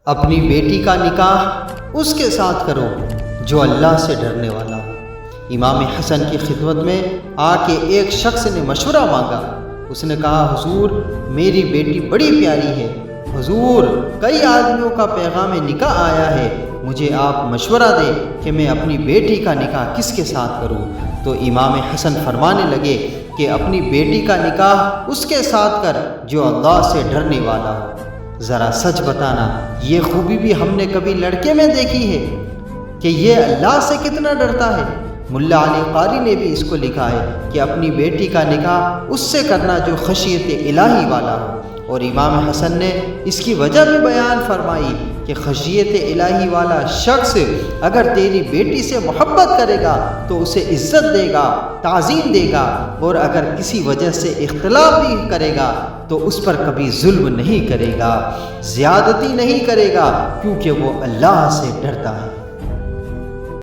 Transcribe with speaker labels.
Speaker 1: اپنی بیٹی کا نکاح اس کے ساتھ کرو جو اللہ سے ڈرنے والا ہو۔ امام حسن کی خدمت میں آ کے ایک شخص نے مشورہ مانگا۔ اس نے کہا، حضور میری بیٹی بڑی پیاری ہے، حضور کئی آدمیوں کا پیغام نکاح آیا ہے، مجھے آپ مشورہ دیں کہ میں اپنی بیٹی کا نکاح کس کے ساتھ کروں۔ تو امام حسن فرمانے لگے کہ اپنی بیٹی کا نکاح اس کے ساتھ کر جو اللہ سے ڈرنے والا ہو۔ ذرا سچ بتانا، یہ خوبی بھی ہم نے کبھی لڑکے میں دیکھی ہے کہ یہ اللہ سے کتنا ڈرتا ہے؟ ملا علی قاری نے بھی اس کو لکھا ہے کہ اپنی بیٹی کا نکاح اس سے کرنا جو خشیت الہی والا ہو، اور امام حسن نے اس کی وجہ بھی بیان فرمائی کہ خشیت الہی والا شخص اگر تیری بیٹی سے محبت کرے گا تو اسے عزت دے گا، تعظیم دے گا، اور اگر کسی وجہ سے اختلاف بھی کرے گا تو اس پر کبھی ظلم نہیں کرے گا، زیادتی نہیں کرے گا، کیونکہ وہ اللہ سے ڈرتا ہے۔